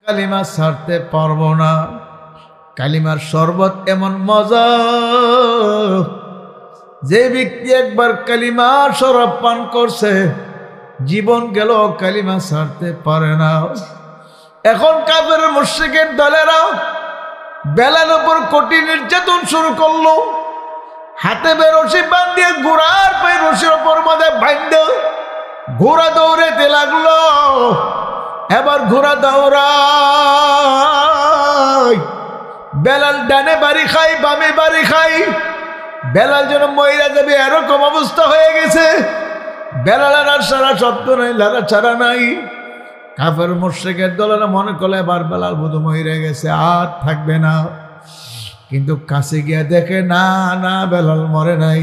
কালিমা ছাড়তে পারবো না। কালিমার শরবত এমন মজা, যে ব্যক্তি একবার কালিমার শরবত পান করছে জীবন গেল, কালিমা ছাড়তে পারে না। এখন কাফের মুশরিকের দলেরা বেলাল উপর কঠিন নির্যাতন শুরু করলো। হাতে রশি বাঁধিয়ে ঘোড়ার পায়ে রশির ওপর মাঝে বাঁধে ঘোড়া দৌড়াতে লাগলো। এবার ঘোড়া দৌড়ায়, বেলাল ডানে বাড়ি খাই বামে বাড়ি খাই, বেলাল যেন মহিলা যাবে এরকম অবস্থা হয়ে গেছে। বেলালের আর সারা শব্দ নাই, লারা ছাড়া নাই। কাফের মুশরিকের দলেরা মনে করলে এবার বেলাল বোধ মহিলা গেছে, আর থাকবে না। কিন্তু কাছে গিয়ে দেখে না, না বেলাল মরে নাই।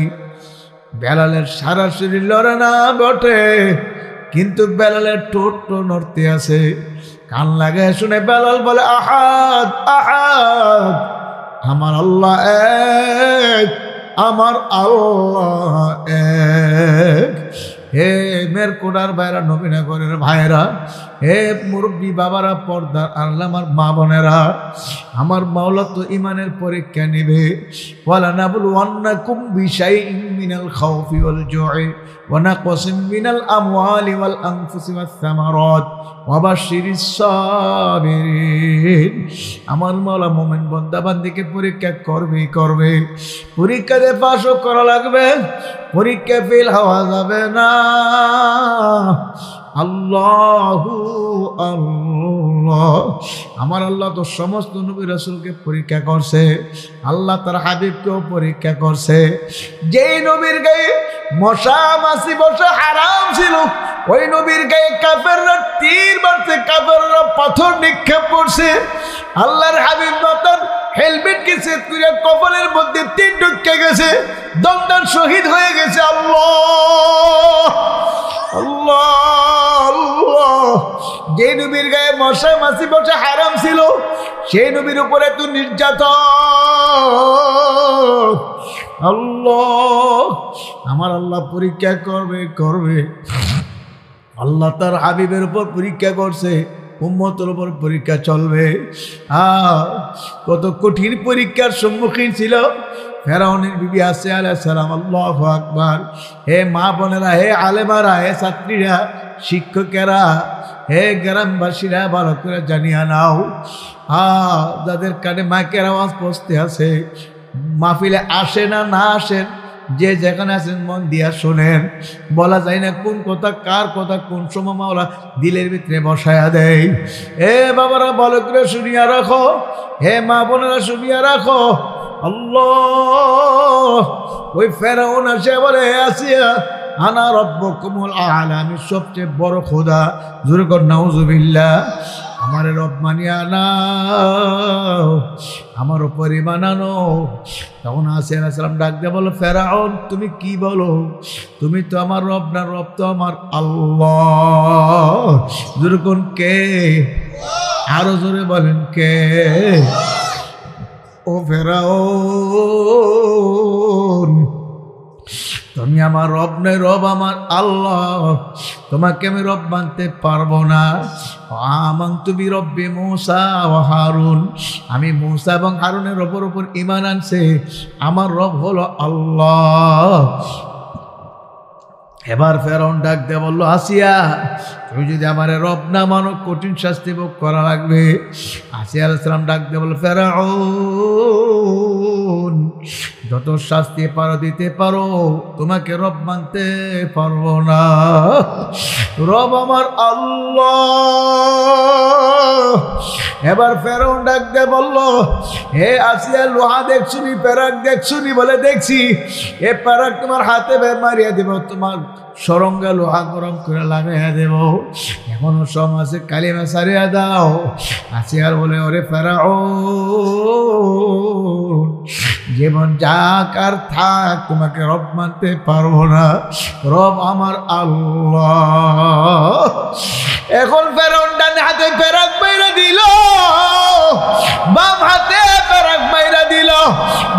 বেলালের সারা শরীর লড়ে না বটে, কিন্তু বেলালের ঠোঁট নড়তে আছে। কান লাগে শুনে বেলাল বলে, আহাদ আহাদ, আমার আল্লাহ এক, আমার আল্লাহ এক। হে মের কোডার ভাইরা, নবীনগরের ভাইরা, হে মুরব্বী বাবারা, পর্দার আল্লাহ আমার মা বোনেরা, আমার মাওলা তো ইমানের পরীক্ষা নেবে। ওয়ালা নাবলুওয়ান্নাকুম বিশাইইন মিনাল খাউফি ওয়াল জুই ওয়া নাকসিম মিনাল আমওয়ালি ওয়াল আনফুসি ওয়াস সামারাত ওয়া বাশশিরিস সাবিরিন। আমার মাওলা মুমিন বান্দা বান্দিকে পরীক্ষা করবে। পরীক্ষাতে পাশও করা লাগবে, পরীক্ষা ফেল হওয়া যাবে না। আল্লাহু আল্লাহ, আমার আল্লাহ তো সমস্ত নবী রাসূলকে পরীক্ষা করছে, আল্লাহ তার হাবিবকেও পরীক্ষা করছে। যেই নবীর গায়ে মশা মাছি বসা হারাম ছিল, ওই নবীর গায়ে কাফেররা তীর মারছে, কাফেররা পাথর নিক্ষেপ করছে। আল্লাহর হাবিব নতুন হেলমেট কে সেট করে কপালের মধ্যে তীর ঢুকে গেছে, দমদান শহীদ হয়ে গেছে। আল্লাহ আল্লাহ আল্লাহ, যে নবীর গায়ে মশা মাছি বসা হারাম ছিল, সেই নবীর উপরে তো নির্যাতন। আল্লাহ, আমার আল্লাহ পরীক্ষা করবে। আল্লাহ তার হাবিবের উপর পরীক্ষা করছে, উম্মতের উপর পরীক্ষা চলবে। কত কঠিন পরীক্ষার সম্মুখীন ছিল ফেরাউনের বিবি আসিয়া আলাইহিস সালাম। আল্লাহু আকবার। হে মা বোনেরা, হে আলেমারা, হে ছাত্রীরা, শিক্ষকেরা, হে গ্রামবাসীরা, ভালো করে জানিয়া নাও, যাদের কানে মাইকের আওয়াজ পৌঁছতে আছে, মাহফিলে আসে না আসেন, যে যেখানে আছেন মন দিয়া শোনেন। বলা যায় না কোন কথা কার কথা কোন সময় মাওলা দিলের ভিতরে বসায়া দেয়। হে বাবারা, ভালো করে শুনিয়া রাখো, হে মা বোনেরা শুনিয়া রাখো। আল্লাহ, ওই ফেরাউন আসে বলে, আসিয়া আনা রব্বুকুমুল আ'লা, আমি সবচেয়ে বড় খোদা। জোরে কর নাউযুবিল্লাহ। আমার রব মানিয়া নাও, আমার উপর ঈমান আনো। তখন আসিয়া আলাইহিস সালাম ডাক দিয়ে বলো, ফেরাউন তুমি কি বলো? তুমি তো আমার রব না, রব তো আমার আল্লাহ। জোরে কোন কে? আরো জোরে বলেন কে? ও ফেরাউন, তুমি আমার রব নয়, রব আমার আল্লাহ, তোমাকে আমি রব মানতে পারবো না। আমানতু বিরব্বি মূসা ওয়া হারুন, আমি মূসা এবং হারুনের রবের উপর ঈমান আনছে, আমার রব হলো আল্লাহ। এবার ফেরাউন ডাক দিয়ে বললো, আসিয়া তুমি যদি আমার রব না মানো, কঠিন শাস্তি ভোগ করা লাগবে। আসিয়া আলাইহিস সালাম ডাক দিয়ে বললো, ফেরাউন যত শাস্তি পারো দিতে পারো, তোমাকে রব মানতে পারবো না। রব আমার আল্লাহ। এবার ফেরাউন ডাক দিয়ে বললো, হে আসিয়া, লোহা দেখছুনি, পেরাক দেখছুনি? বলে দেখছি। এ পেরাক তোমার হাতে মারিয়া দেব, তোমার সরঙ্গা লোহা গরম করে লাগাইয়া দেব। এখনো সময় আছে, কালিমা সারিয়া দাও। আসিয়ার বলে, ওরে ফেরাউন, জীবন যাক আর থাক, তোমাকে রব মানতে পারবো না, রব আমার আল্লাহ। এখন ফেরাউন ডান হাতে পেরাক মাইরা দিল, বাম হাতে পেরাক মাইরা দিল,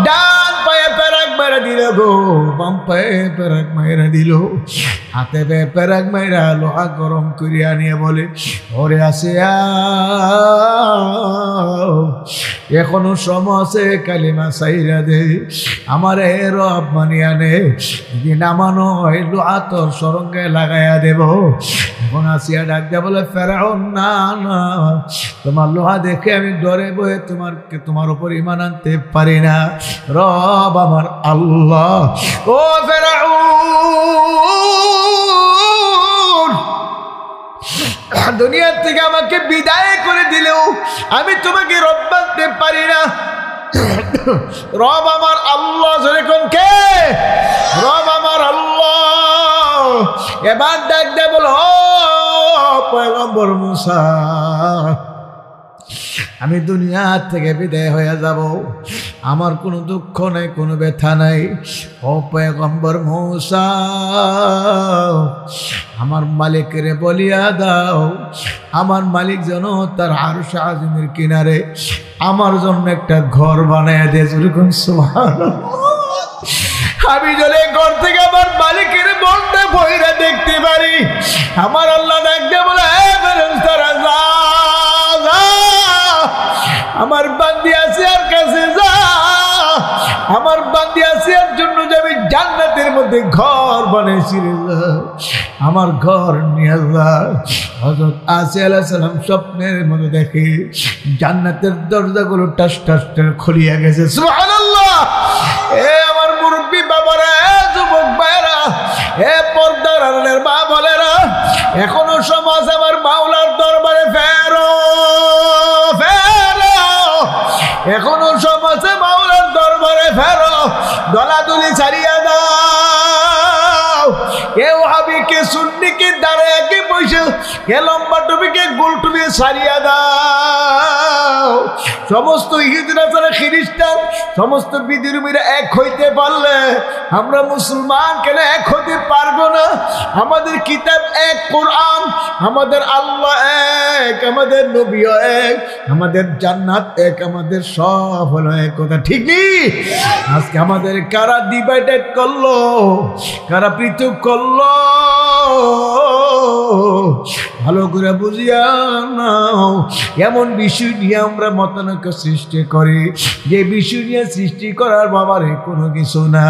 ডান পায়ে পেরাক মাইরা দিল গো, বাম পায়ে পেরাক মাইরা দিল। হাতে পেরাক মাইরা লোহা গরম করিয়া নিয়ে বলে, ওরে আসিয়া এখনো সময় আছে, কালিমা সাইরা দে, আমারে রব মানিয়া নে, যদি না মানো এলো আতর সরঙ্গে লাগাইয়া দেব। এখন আসিয়া ডাক দেয়া বলে, ফেরাউন না না, তোমার লোহা দেখে আমি ডরে বয়ে তোমার উপর ঈমান আনতে পারি না, রব আমার আল্লাহ। ও ফেরাউন, দুনিয়ার থেকে আমাকে বিদায় করে দিলেও আমি তোমাকে রব মানতে পারি না। রব আমার আল্লাহ। যেরকম কে? রব আমার আল্লাহ। এবার ডাক দে বলো, পয়গম্বর মুসা, আমি দুনিয়া থেকে বিদায় হয়ে যাব, আমার কোনো দুঃখ নাই, কোনো ব্যথা নাই। ও পয়গম্বর মুসা, আমার মালিকের বলিয়া দাও, আমার মালিক যেন তার আরশ আজিমের কিনারে আমার জন্য একটা ঘর বানায় দেয়। যেরকম সুবহানাল্লাহ, আমি যদি ঘর থেকে আমার মালিকের মনটা বইরা দেখতে পারি। আমার আল্লাহ ডাকতে বলে, ফেরেশতারা যা, আমার বান্দি আসিয়ার কাছে যা, আমার বান্দি আসিয়ার জন্য যে আমি জান্নাতের মধ্যে ঘর বানাইছি, আমার ঘর নিয়ে যা। হযরত আসিয়া আলাইহিস সালাম স্বপ্নের মধ্যে দেখে জান্নাতের দরজাগুলো টাস টাস খুলিয়া গেছে। সুবহানাল্লাহ। এ আমার মুরব্বী বাবারা, যুবক ভাইরা, এ পর্দার আড়ালের মা বলেরা, এখনো সমাজ আমার মাওলার দরবারে ফেরো, ফেরো, এখনো সমাজে মাওলার দরবারে ফেরো, দলাদলি ছাড়িয়া দাও। কেউ হাবি, কে সুন্নি, কে দাঁড়ায়, কে বসে, কে লম্বা টুপি, কে গোল টুপি ছাড়িয়া দাও। সমস্ত ইহুদিরা যারা খ্রিস্টান, সমস্ত বিধর্মীরা এক হইতে পারলে আমরা মুসলমান কেন এক হতে পারবো না? আমাদের কিতাব এক, কোরআন, আমাদের আল্লাহ এক, আমাদের নবীও এক, আমাদের জান্নাত এক, আমাদের সব হলো এক। কথা ঠিক নেই? আজকে আমাদের কারা ডিভাইডেড করলো, কারা পৃথক করলো, ভালো করে বুঝিয়া নাও। এমন বিষয় নিয়ে আমরা মতানৈক্য সৃষ্টি করি, যে বিষয় নিয়ে সৃষ্টি করার বাবারে কোনো কিছু না।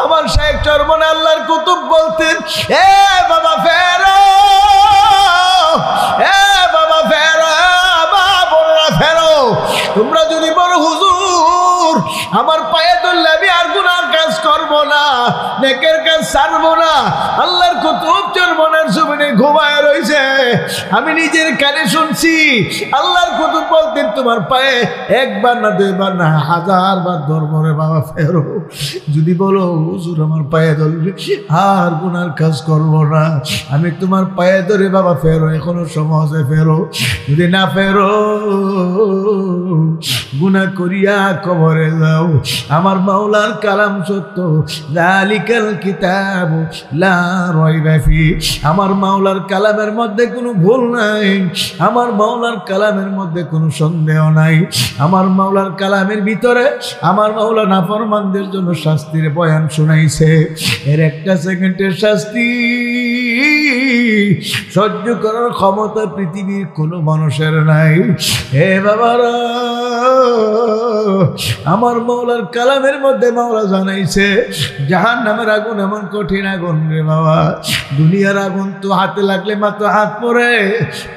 আমার শায়েখ চরমনে আল্লাহর কুতুব বলতেন, এ বাবা ফেরো, এ বাবা ফেরো, বাবা ফেরো। তোমরা যদি বলো হুজুর আমার পায়ে ধরলে আমি আর গুনার কাজ করবো না, নেকের কাজ ছাড়বো না, আল্লাহর কুতুব চরমনের জমিনে ঘুমায় রয়েছে, আমি নিজের কানে শুনছি। আল্লাহর কুতুব বলতেন, তোমার পায়ে একবার না, দুইবার না, 1000 বার ধরবো রে বাবা ফেরো। যদি বলো হুজুর আমার পায়ে ধরলে আর গুনার কাজ করবো না, আমি তোমার পায়ে ধরে বাবা ফেরো, এখনো সমাজে ফেরো। যদি না ফেরো, গুনাহ করিয়া কবরে যাও। আমার মাওলার কালাম সত্য, যালিকাল কিতাবু লা রাইবা ফি। আমার মাওলার কালামের মধ্যে কোনো ভুল নাই, আমার মাওলার কালামের মধ্যে কোনো সন্দেহ নাই। আমার মাওলার কালামের ভিতরে আমার মাওলা নাফরমানদের জন্য শাস্তির বয়ান শুনাইছে। এর একটা সেকেন্ডের শাস্তি সহ্য করার ক্ষমতা পৃথিবীর কোনো মানুষের নাই। হে বাবারা, আমার মাওলার কালামের মধ্যে মাওলা জানাইছে, জাহান্নামের আগুন এমন কঠিন আগুন রে বাবা, দুনিয়ার আগুন তো হাতে লাগলে মাত্র হাত পড়ে,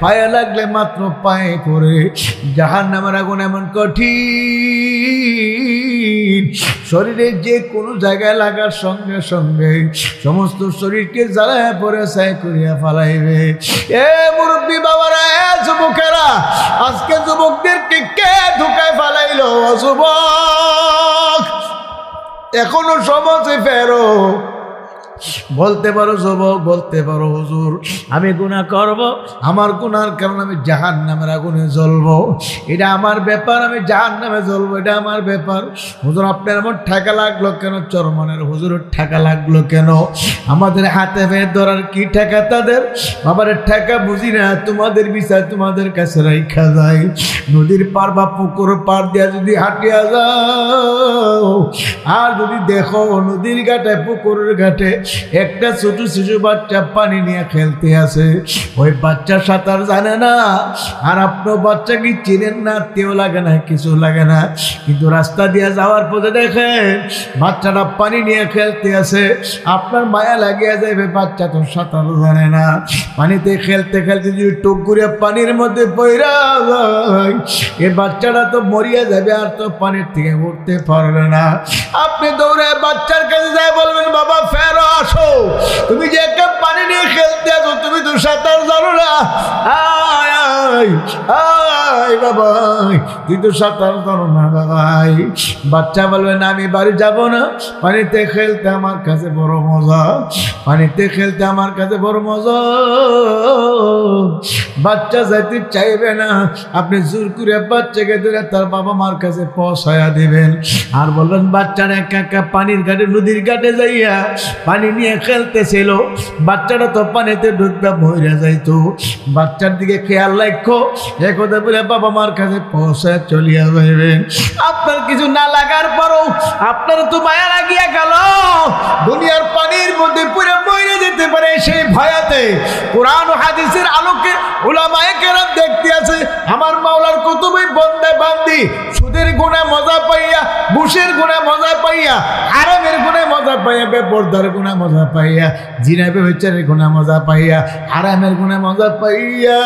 পায়ে লাগলে মাত্র পায়ে পড়ে। জাহান্নামের আগুন এমন কঠিন, শরীরে যে কোনো জায়গায় লাগার সঙ্গে সঙ্গে সমস্ত শরীরকে জ্বালায় পরে ছাই করিয়া ফালাইবে। এ মুরব্বী বাবারা, এ যুবকেরা, আজকে যুবকদেরকে কে ঢুকায় ফালাইলো? যুবক, এখনো সমাজে ফেরো। বলতে পারো যুবক, বলতে পারো হুজুর আমি গুনাহ করব, আমার গুনার কারণে আমি জাহান্নামের আগুনে জ্বলবো, এটা আমার ব্যাপার, আমি জাহান্নামে জ্বলবো, এটা আমার ব্যাপার। হুজুর আপনার এমন ঠেকা লাগলো কেন? চরমনের হুজুরের ঠেকা লাগলো কেন? আমাদের হাতে বের ধরার কি ঠেকা তাদের? বাবার ঠেকা বুঝি না, তোমাদের বিচার তোমাদের কাছে রাইখা যায়। নদীর পার বা পুকুর পার দিয়া যদি হাঁটিয়া যাও, আর যদি দেখো নদীর ঘাটে পুকুরের ঘাটে একটা ছোট শিশু বাচ্চা পানি নিয়ে খেলতে আছে। ওই বাচ্চা সাঁতার জানে না, আর আপনার বাচ্চা কি চিনেন না, তেও লাগে না, কিছু লাগে না, কিন্তু রাস্তা দিয়ে যাওয়ার পথে দেখেন বাচ্চাটা পানি নিয়ে খেলতে আছে। আপনার মায়া লাগিয়ে যাবে, বাচ্চা তো সাঁতার জানে না। পানিতে খেলতে খেলতে যদি টুক করে পানির মধ্যে পড়া যায়, এ বাচ্চাটা তো মরিয়া যাবে, আর তো পানির থেকে উঠতে পারবে না। আপনি দৌড়ে বাচ্চার কাছে যায় বলবেন, বাবা ফেরো আসো, তুমি যে একটা পানি নিয়ে খেলতে আছো, তুমি তো সাঁতার জানো না, আয় আয় আয় বাবা, তুই তো সাঁতার জানো না বাবাই। বাচ্চা বলবেন, আমি বাড়ি যাব না, পানিতে খেলতে আমার কাছে বড় মজা, পানিতে খেলতে আমার কাছে বড় মজা। বাচ্চা যাইতে চাইবে না, আপনি জোর করে বাচ্চাকে ধরে তার বাবা মার কাছে পৌঁছায়া দিবেন, আর বলবেন বাচ্চারা একা একা পানির ঘাটে, নদীর ঘাটে যাইয়া পানি নিয়ে খেলতেছিল, বাচ্চাটা তো পানিতে ডুববে মরে যাইতো। বাচ্চার দিকে খেয়াল রাখো, এ কথা বলে বাবা মার কাছে পৌঁছায় চলিয়া যাইবেন। আপনার কিছু না লাগার পরও আপনার তো মায়া লাগিয়া গেল, দুনিয়ার পানির মধ্যে পুরো মরে যেতে পারে সেই ভয়াতে কোরআন ও হাদিসের আলোকে উলামায়ে কেরাম দেখতে আছে আমার মাওলার কুতুবে বন্দে বান্দি সুদের গুণে মজা পাইয়া, ঘুষের গুণে মজা পাইয়া, হারামের গুণে মজা পাইয়া, বেপরদার গুণে মজা পাইয়া, জিনা ব্যভিচারের গুণে মজা পাইয়া, হারামের গুণে মজা পাইয়া,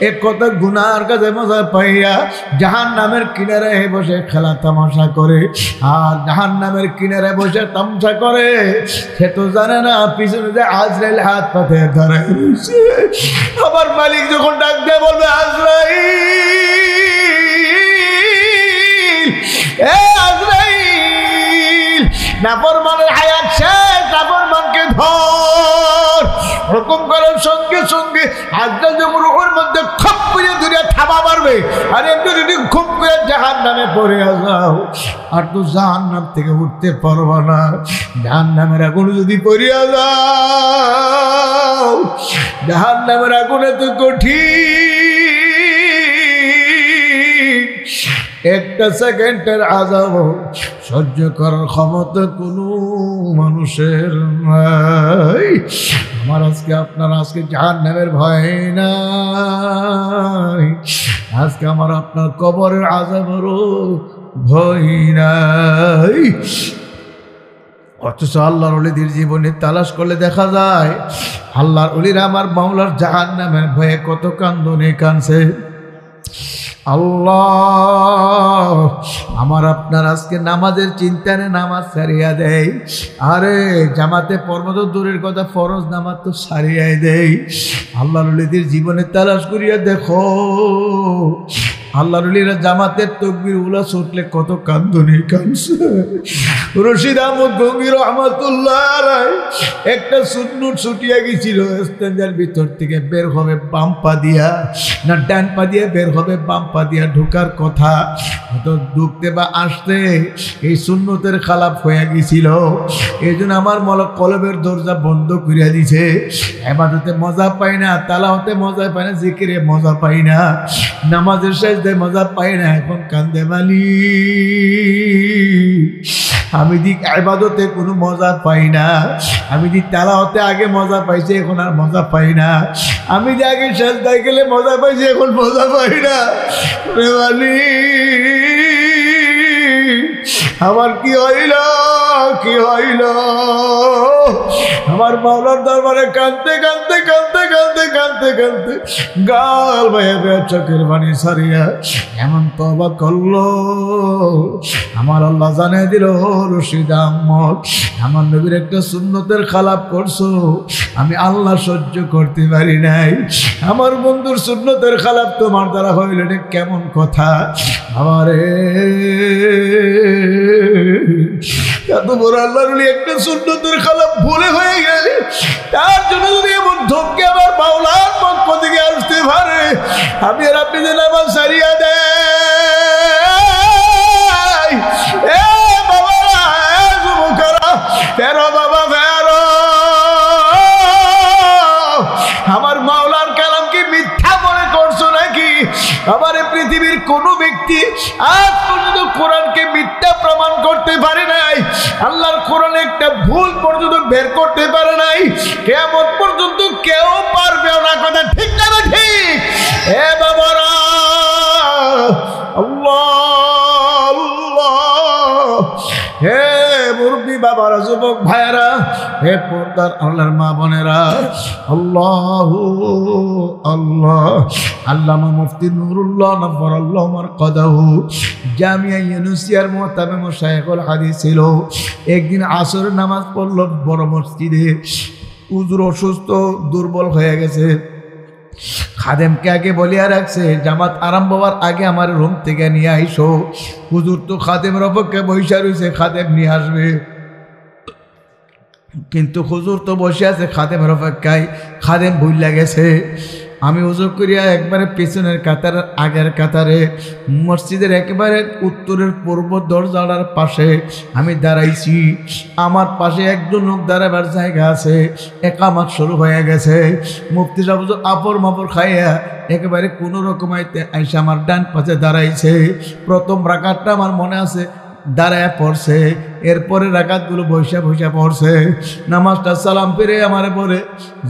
এক কথা গুনার কাছে মজা পাইয়া জাহান্নামের কিনারে বসে খেলা তামাশা করে। আর জাহান্নামের কিনারে বসে তামাশা করে, সে তো জানে না পিছনে যে আজরাইল হাত পাতে দাঁড়ায় রয়েছে। আমার মালিক যখন ডাক দিয়ে বলবে, আজরাইল, এ আজরাইল, নাফরমানের হায়াত শেষ, নাফরমানকে ধর, হুকুম করার সঙ্গে সঙ্গে আজরাইল যখন রূহের মধ্যে খপ করে ধরে থাবা মারবে, আর এমনি যদি খুব করে জাহান্নামে পড়ে যাও, আর তো জাহান্নাম থেকে উঠতে পারবা না। জাহান্নামের আগুনে যদি পড়িয়া যাও, জাহান্নামের আগুনে তো কঠিন, একটা সেকেন্ডের আযাব সহ্য করার ক্ষমতা কোনো মানুষের নাই। আমার আজকে আপনার আজকে জাহান্নামের ভয় নাই, আজকে আমার আপনার কবরের আযাবেরও ভয় নাই। অথচ আল্লাহর ওলিদের জীবনে তালাশ করলে দেখা যায় আল্লাহর ওলিরা আমার মাওলার জাহান্নামের ভয়ে কত কান্দনে কানছে। আল্লাহ আমার আপনার আজকে নামাজের চিন্তা নেই, নামাজ ছাড়িয়া দেয়, আরে জামাতে পড়ব তো দূরের কথা, ফরজ নামাজ তো ছাড়িয়াই দেয়। আল্লাহর ওলিদের জীবনে তালাশ করিয়া দেখো, আল্লাহর ওলিরা জামাতের তাকবীর উলা ছুটলে কত কান্দনে কানছে। রশিদ আহমদ গঙ্গী রহমাতুল্লাহ আলাইহি একটা সুন্নত ছুটিয়া গেছিল, স্ট্যান্ডার ভিতর থেকে বের হবে বাম পা দিয়া, না ডান পা দিয়ে বের হবে বাম পা দিয়া ঢোকার কথা, তো ঢুকতে বা আসতে এই সুন্নতের খালাপ হয়ে গেছিল। এই জন্য আমার কলবের দরজা বন্ধ করিয়া দিছে, ইবাদতে মজা পাই না, তালাওয়াতে মজা পাই না, জিকিরে মজা পাই না, নামাজের সেজদায় মজা পাই না। এখন কান্দে মালিক, আমি দিক ইবাদতে কোনো মজা পাই না, আমি দিক তালাওয়াতে আগে মজা পাইছি, এখন আর মজা পাই না, আমি যে আগে সেজদায় গেলে মজা পাইছি, এখন মজা পাই না। রে মালিক, আমার কি হইল, কি হইল? আমার মাওলার দরবারে কাঁদতে কাঁদতে কাঁদতে কাঁদতে কাঁদতে কাঁদতে গাল ভাইয়া ভাইয়া চোখের পানি সারিয়া এমন তওবা করলো, আমার আল্লাহ জানিয়ে দিল, রশিদ আহমদ আমার নবীর একটা সুন্নতের খালাপ করছো, আমি আল্লাহ সহ্য করতে পারি নাই। আমার বন্ধুর সুন্নতের খালাপ তোমার দ্বারা হইল, এটা কেমন কথা? আমারে এত বড় আল্লাহর ওলি একটা সুন্নতের খালাপ ভুলে হয়ে গেলে, তার জন্য যদি এমন ধমকে আমার মাওলার পক্ষ থেকে আসতে পারে, আমি আর আপনি যে নামাজ ছাড়িয়া দেয়, এ বাবারা, এ যুবকেরা, ফেরো বাবা ফেরো। আমার মাওলার কালাম কি মিথ্যা মনে করছো নাকি? আমার পৃথিবীর কোনো ব্যক্তি আজ পর্যন্ত কোরআনকে মিথ্যা প্রমাণ করতে পারে নাই, আল্লাহর কোরআনে একটা ভুল পর্যন্ত বের করতে পারে নাই, কিয়ামত পর্যন্ত কেউ পারবেও না। কথা ঠিক না ঠিক? এ বাবারা, আল্লাহ আল্লাহ, হে মুরব্বী বাবারা, যুবক ভাইয়েরা, হে পর্দার আল্লাহর মা বোনেরা, আল্লাহ আল্লাহ। আল্লামা মুফতি নুরুল্লাহ নব্বরাল্লাহু মারকাদাহু জামিয়া ইউনুসিয়ার মুতামিম শাইখুল হাদিস ছিল। একদিন আসর নামাজ পড়ল বড় মসজিদে। হুজুর অসুস্থ, দুর্বল হয়ে গেছে। খাদেমকে আগে বলিয়া রাখছে, জামাত আরম্ভ হওয়ার আগে আমার রুম থেকে নিয়ে আইসো। হুজুর তো খাদেমের অপেক্ষা বসে রয়েছে, খাদেম নিয়ে আসবে। কিন্তু হুজুর তো বসে আছে খাদেমের অপেক্ষায়। খাদেম ভুইলা গেছে। আমি উজু করিয়া একবারে পেছনের কাতার আগের কাতারে মসজিদের একেবারে উত্তরের পূর্ব দরজার পাশে আমি দাঁড়াইছি। আমার পাশে একজন লোক দাঁড়াবার জায়গা আছে। একামত শুরু হয়ে গেছে। মুফতি সাহেব আপর মাপড় খাইয়া একেবারে কোনো রকম আইসা আমার ডান পাশে দাঁড়াইছে। প্রথম রাকাতটা আমার মনে আছে দাঁড়ায় পড়ছে, এরপরে রাকাতগুলো বৈশা বৈশা পড়ছে। নামাজটা সালাম ফিরে আমারে বলে,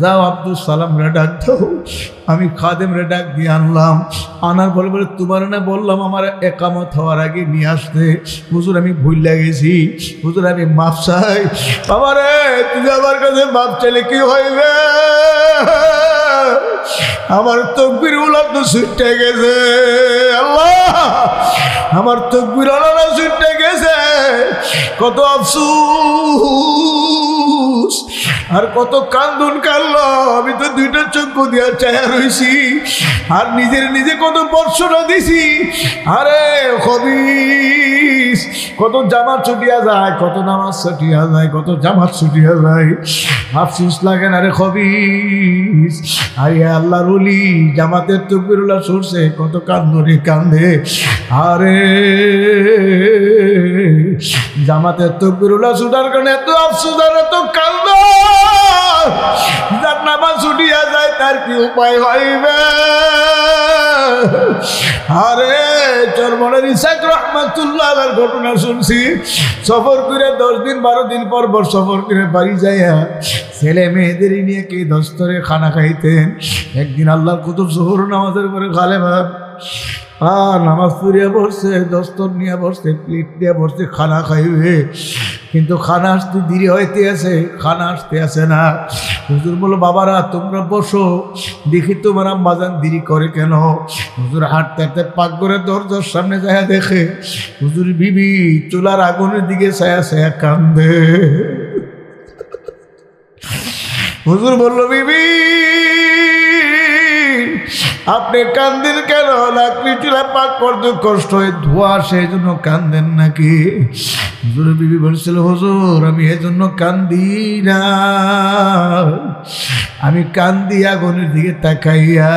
যাও আব্দুল সালাম রে ডাক দাও। আমি খাদেম রে ডাক দিয়ে আনলাম। আনার বলে বলে, তোমার না বললাম আমার একামত হওয়ার আগে নিয়ে আসতে। হুজুর আমি ভুইলা গেছি, হুজুর আমি মাপ চাই। বাবারে, তুই আমার কাছে মাপ চাইলে কি হইবে? আমার তকবীর উলাদ ছুটে গেছে। আল্লাহ, আমার তকবীর উলাদ ছুটে গেছে। কত আফসোস আর কত কান্দন কাঁদলো। আমি তো দুইটা চক্ষু দিয়া চায়া রইছি আর নিজের নিজে কত বর্ষণা দিছি। আরে খবিস, কত জামাত ছুটিয়া যায়, কত নামাজ ছুটিয়া যায়, কত জামাত ছুটিয়া যায়। আফসোস লাগে না রে খবিস? আরে আল্লাহর ওলি জামাতের তকবীরুল্লাহ শুনছে, কত কান্দনে কান্দে। আরে জামাতের তকবীরুল্লাহ ছুটার কারণে এত আফসোস আর এত কান্দ। যার নামাজ ছুটিয়া যায় তার কি উপায় হইবে? আরে চরমনের ইসাক রহমাতুল্লাহ আলাইহির ঘটনা শুনছি। সফর করে 10 দিন 12 দিন পর সফর করে বাড়ি যাইয়া ছেলে মেয়েদের নিয়ে কে দস্তরে খানা খাইতেন। একদিন আল্লাহর কুতুব জোহর নামাজের পরে খালেমা নামাজ পড়িয়া বসছে, দস্তর নিয়ে বসছে, প্লেট নিয়ে বসছে, খানা খাইবে। কিন্তু খানা আসতে দেরি হইতে আছে, খানা আসতে আসে না। হুজুর বলো, বাবারা তোমরা বসো, দেখি তোমার আম্মাজান দেরি করে কেন? হুজুর হাঁটতে হাঁটতে পাকঘরের দরজার সামনে যায়, দেখে হুজুর বিবি চুলার আগুনের দিকে ছায়া ছায়া কান্দে। হুজুর বলল, বিবি আপনি কান্দেন কেন? লাকড়ি চুলা পাক করতে কষ্ট হয়, ধোয়া আসে, এই জন্য কান্দেন নাকি? হুজুর বিবি বলছিল, হুজুর আমি এজন্য কান্দি না, আমি কান্দি আগুনের দিকে তাকাইয়া।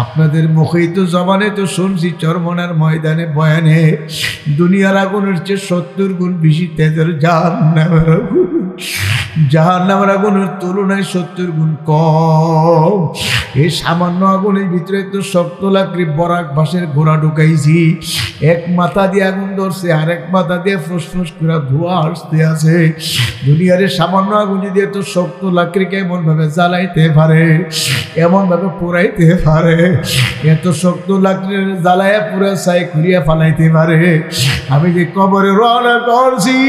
আপনাদের মুখেই তো জবানে তো শুনছি চরমনার ময়দানে বয়ানে, দুনিয়ার আগুনের চেয়ে 70 গুণ বেশি তেজের জাহান্নামের আগুন। জাহান্নামের আগুনের তুলনায় 70 গুণ কম। এই সামান্য আগুনের ভিতরে তো শক্ত লাকড়ি বরাক বাঁশের ঘোড়া ঢুকাইছি। এক মাথা দিয়ে আগুন ধরছে, আরেক মাথা দিয়ে ফুসফুস করে ধোঁয়া আসতে আছে। দুনিয়ার সামান্য আগুন যদি এত শক্ত লাকড়িকে এমন ভাবে জ্বালাইতে পারে, এমন ভাবে পোড়াইতে পারে, এত শক্ত লাকড়ি জ্বালাইয়া পুরা ছাই খুঁড়িয়া ফালাইতে পারে, আমি যে কবরে রওনা করছি,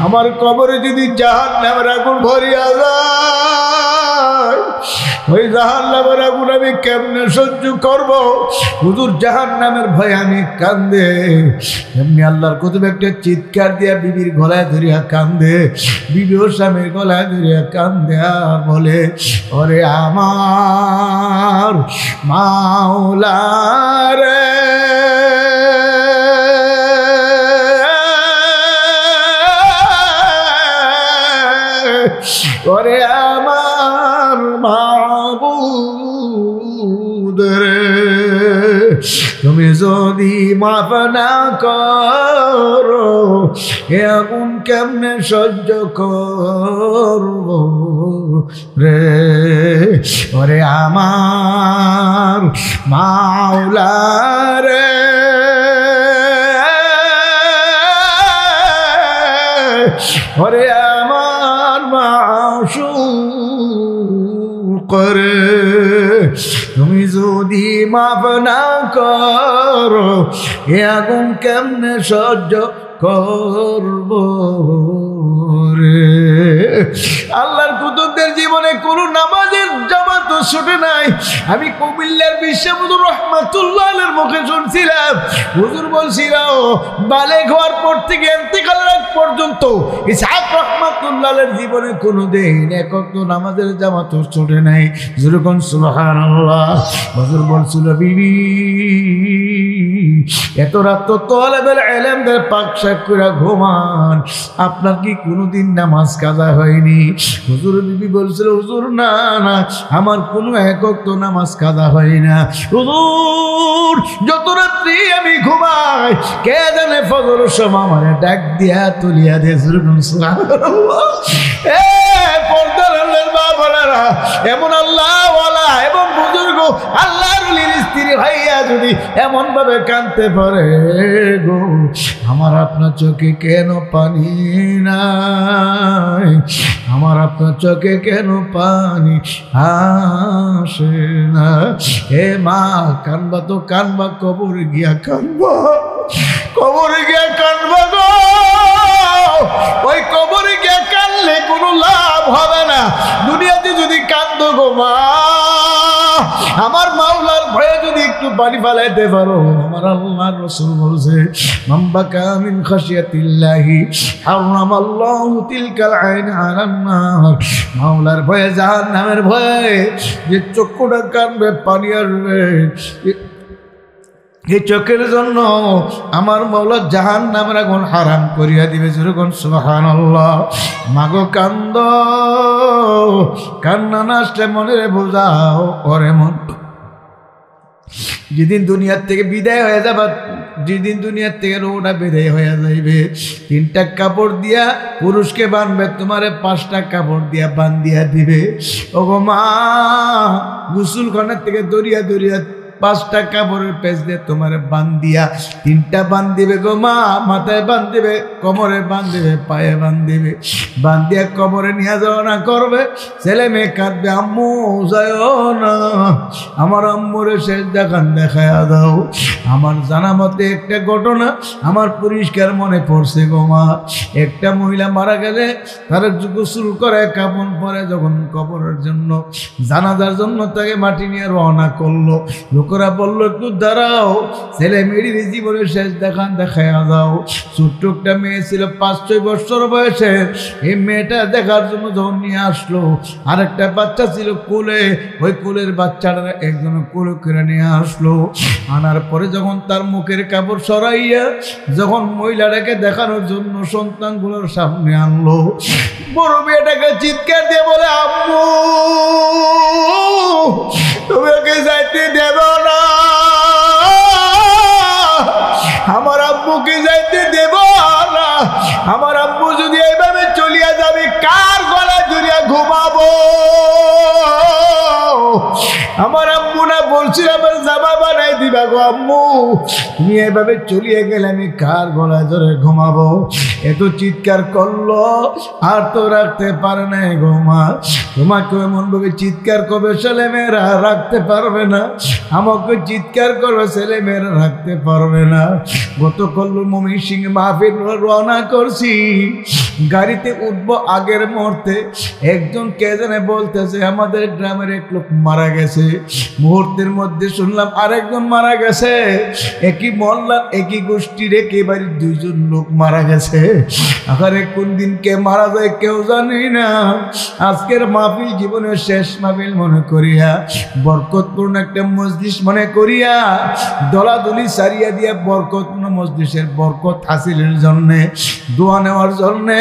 আমার কবরে যদি জাহান্নামের আগুন ভরিয়া যায়, ওই জাহান্নামের আগুন আমি কেমনে সহ্য করব? হুজুর জাহান্নামের ভয়ে আমি কান্দে। এমনি আল্লাহর কুতুব একটা চিৎকার দিয়া বিবির গলায় ধরিয়া কান্দে, বিবি ও স্বামীর গলায় ধরিয়া কান্দে আর বলে, ওরে আমার মাওলা রে, ওরে আমার মাবুদ রে, তুমি যদি মাফ না করো এ আগুন কেমনে সহ্য করব রে ওরে আমার মাওলা রে ওরে আমার মাশউক রে তুমি যদি মাফ না করো এ আগুন কেমনে সহ্য করব রে আল্লাহর কুতুবদের জীবনে কোন নামাজের জামাত ছুটে নাই। আমি কুমিল্লার বিশ্ববুদুর রহমাতুল্লাহ আলাইহির মুখে শুনছিলাম, হুজুর বলছিল বালেগ হওয়ার পর থেকে ইন্তেকালের আগ পর্যন্ত ইসহাক রহমাতুল্লাহ আলাইহির জীবনে কোনদিন এক ওয়াক্ত নামাজের জামাত ছুটে নাই। যেরকম সুবহানাল্লাহ। হুজুর বলছিল বিবি এত রাত তো তলেবেল ইলমদের পাক শাক করে ঘুমান, আপনার কি কোনোদিন নামাজ কাজা হয়নি? হুজুর বিবি বলছিল হুজুর না না আমার কোনো এক ওয়াক্ত নামাজ কাজা হয় না হুজুর, যত রাত্রি আমি ঘুমাই কে জানে ফজরের সময় আমার ডাক দিয়া তুলিয়া দে। সুবহানাল্লাহ। এ পর্দার আল্লাহর বাবারা এমন আল্লাহওয়ালা এবং বুজুর্গ আল্লাহর ওলির স্ত্রী ভাইয়া যদি এমন ভাবে কাঁদতে পারে গো, আমার আপনার চোখে কেন পানি নাই? আমার আপনার চোখে কেন পানি আসে না? হে মা কানবা তো কানবা, কবরে গিয়া কানবা, কবরে গিয়া কানবা গো। ওই কবরে গিয়া কানলে কোনো লাভ হবে না। দুনিয়াতে যদি কান্দো গো মা, আমার মাওলার ভয়ে যদি একটু পানি ফালাইতে পারো, আমার আল্লাহর রাসূল বলছে মামবাকা মিন খাশিয়াতিল্লাহি হারামাল্লাহু তিলকাল আইন আলান নার। মাওলার ভয়ে জাহান্নামের ভয়ে যে চক্ষুটা কানবে পানি আসবে, এই চোখের জন্য আমার মাওলা জাহান্নামের আগুন হারাম করিয়া দিবে। যেরকম সুবহানাল্লাহ। মাগো কান্দ, কান্না না আসলে মনে বোঝাও ওরে মন, যেদিন দুনিয়ার থেকে বিদায় হয়ে যাবে, যেদিন দুনিয়ার থেকে রোটা বিদায় হয়ে যাইবে, 3টা কাপড় দিয়া পুরুষকে বাঁধবে, তোমারে 5টা কাপড় দিয়া বান্ধিয়া দিবে। ওগো মা গোসলখানা থেকে দরিয়া দরিয়া 5টা কাপড়ের পেঁচ দিয়ে তোমার বান্ধিয়া 3টা বান্ধিবে গো মা, মাথায় বান্ধিবে, কোমরে বান্ধিবে, পায়ে বান্ধিবে, বান্ধিয়া কোমরে নিয়ে যাওয়া না করবে। ছেলে মেয়ে কাঁদবে আম্মু যাও না, আমার আম্মুরে শেষ দেখায়া দাও। আমার জানা মতে একটা ঘটনা আমার পরিষ্কার মনে পড়ছে গো মা। একটা মহিলা মারা গেলে তারা গোসল করে কাপড় পরে যখন কবরের জন্য জানাজার জন্য তাকে মাটি নিয়ে রওনা করলো, লোকেরা বললো একটু দাঁড়াও, ছেলে মেয়ের জীবনে শেষ দেখায়া দাও। ছোট্ট একটা মেয়ে ছিল 5-6 বছর বয়সে। এই মেয়েটা দেখার জন্য যখন নিয়ে আসলো, আর একটা বাচ্চা ছিল কোলে, ওই কোলের বাচ্চাটা একজন কোলে করে নিয়ে আসলো। আনার পরে যখন তার মুখের কাপড় সরাইয়া যখন মহিলাটাকে দেখানোর জন্য সন্তানগুলোর সামনে আনলো, বড় মেয়েটাকে চিৎকার দিয়ে বলে আম্মু তুমি ওকে যাইতে দেব না, আমার আব্বুকে যাইতে দেব না। আমার আব্বু যদি এইভাবে চলিয়া যাবে কার গলায় জড়িয়া ঘুমাবো? আমার আম্মু না বলছিল আমার জামা বানাই দিবা গো আম্মু, তুমি এভাবে চলিয়ে গেলে আমি কার গলায় ধরে ঘুমাবো? এত চিৎকার করলো আর তো রাখতে পারে না গো মা। তোমাকে এমন ভাবে চিৎকার করবে ছেলে মেয়েরা রাখতে পারবে না, আমাকে চিৎকার করবে ছেলে মেয়েরা রাখতে পারবে না। গতকাল ময়মনসিংহ মাহফিল রওনা করছি, গাড়িতে উঠবো আগের মুহূর্তে একজন কে জানে বলতেছে আমাদের গ্রামের এক লোক মারা গেছে। মুহূর্তের মধ্যে শুনলাম আরেকজন মারা গেছে। একই মহল্লার একই গোষ্ঠীর একই বাড়ির 2জন লোক মারা গেছে। আরে কোন দিন কে মারা যায় কেউ জানি না। আজকের মাহফিল জীবনের শেষ মাহফিল মনে করিয়া, বরকতপূর্ণ একটা মজলিস মনে করিয়া, দলাদলি সারিয়া দিয়া বরকতপূর্ণ মজলিসের বরকত হাসিলের জন্যে, দোয়া নেওয়ার জন্যে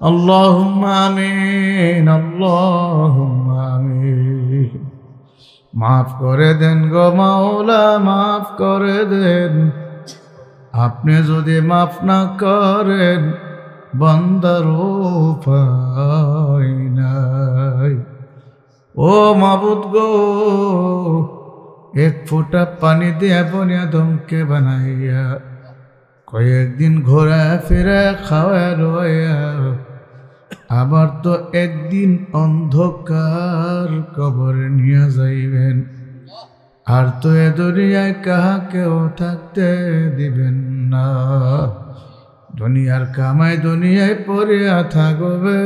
Allahumma amin, Allahumma amin. মাফ করে দেন গো মাওলা, মাফ করে দেন। আপনি যদি মাফ না করেন বান্দার উপায় নাই। ও মাবুদ গো, এক ফোঁটা পানি দিয়া বনি আদমকে বানাইয়া কয়েকদিন ঘোরা ফেরা খাওয়া রয়া, আবার তো একদিন অন্ধকার কবরে নিয়ে যাইবেন। আর তো এ দুনিয়ায় কাহাকেও থাকতে দিবেন না। দুনিয়ার কামাই দুনিয়ায় পড়িয়া থাকবে,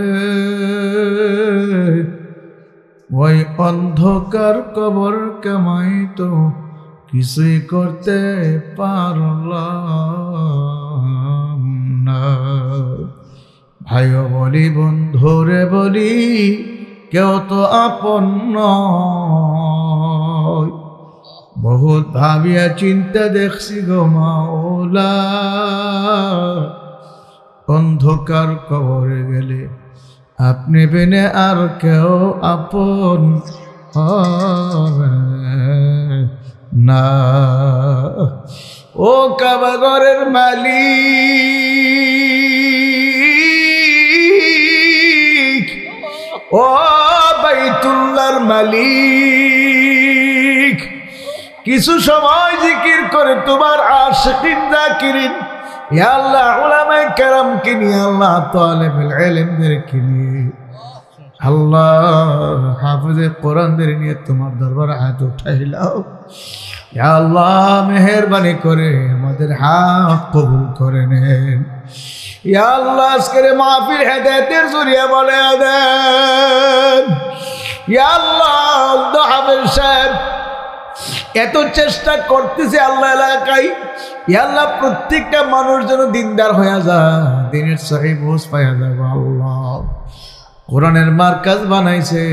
ওই অন্ধকার কবর কামাই তো কিছুই করতে পারলাম না। ভাইও বলি বন্ধুরে বলি, কেউ তো আপন নয়। বহুত ভাবিয়া চিন্তা দেখছি গো মাওলা, অন্ধকার কবরে গেলে আপনি বিনে আর কেউ আপন হবে না। ও কাবাগরের মালিক, ও বাইতুল্লাহর মালিক, কিছু সময় জিকির করে তোমার আশিকিন জাকিরিন ইয়া আল্লাহ উলামায়ে কেরামকে নিয়ে, আল্লাহ তালেবুল ইলমদেরকে নিয়ে, আল্লাহ হাফেজে কোরআনদের নিয়ে তোমার দরবারে হাত উঠাইলাম। ইয়া আল্লাহ মেহেরবানি করে আমাদের হাত কবুল করে নেন। ইয়া আল্লাহ আজকের মাহফিল হেদায়েতের জরিয়া বলে দেন। ইয়া আল্লাহ হাফেজ সাহেব এত চেষ্টা করতেছে আল্লাহ এলাকায়, ইয়া আল্লাহ প্রত্যেকটা মানুষ যেন দিনদার হয়ে যায়, দিনের সহি বুঝ পাইয়া যাবে। আল্লাহ কোরআনের মার্কাজ বানাইছে,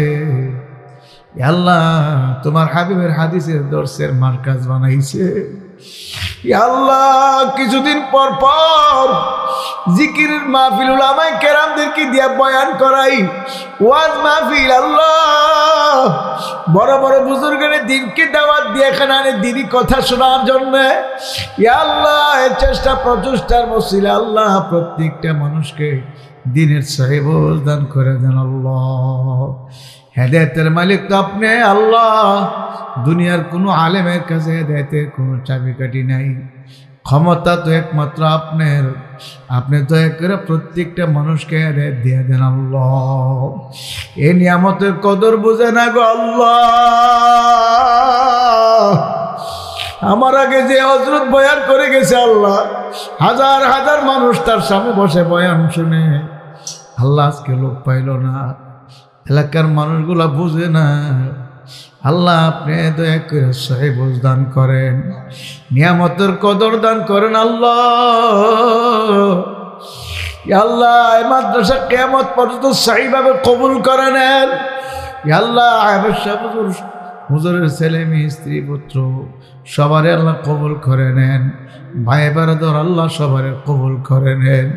ইয়া আল্লাহ তোমার হাবিবের হাদিসের দর্শের মার্কাজ বানাইছে। ইয়া আল্লাহ কিছুদিন পর পর জিকিরের মাহফিল উলামায়ে কেরামদেরকে দিয়া বয়ান করাই, ওয়াজ মাহফিল। আল্লাহ বড় বড় বুজুর্গের দিনকে দাওয়াত দিয়ে এখানে আনে দিনই কথা শোনার জন্য। ইয়া আল্লাহ এই চেষ্টা প্রচেষ্টার ওসিলা আল্লাহ প্রত্যেকটা মানুষকে দিনের সাহেব দান করে দেন। আল্লাহ হেদায়েতের মালিক তো আপনি আল্লাহ, দুনিয়ার কোনো আলেমের কাছে হেদায়েতের কোনো চাবিকাঠি নাই, ক্ষমতা তো একমাত্র আপনার। আপনি দয়া করে প্রত্যেকটা মানুষকে হেদায়েত দিয়ে দেন আল্লাহ। এই নিয়ামতের কদর বুঝে না গো আল্লাহ। আমার আগে যে হযরত বয়ান করে গেছে আল্লাহ, হাজার হাজার মানুষ তার সামনে বসে বয়ান শুনে আল্লাহ আজকে লোক পাইল না, এলাকার মানুষগুলা বুঝে না। আল্লাহ আপনি দয়া করে সাহেব দান করেন, নিয়ামতের কদর দান করেন আল্লাহ। আল্লাহ এই মাদ্রাসা কিয়ামত পর্যন্ত সহিভাবে কবুল করে নেন। আল্লাহ হুজুরের ছেলে মেয়ে স্ত্রী পুত্র সবারে আল্লাহ কবুল করে নেন। ভাই বারাদর আল্লাহ সবারে কবুল করে নেন।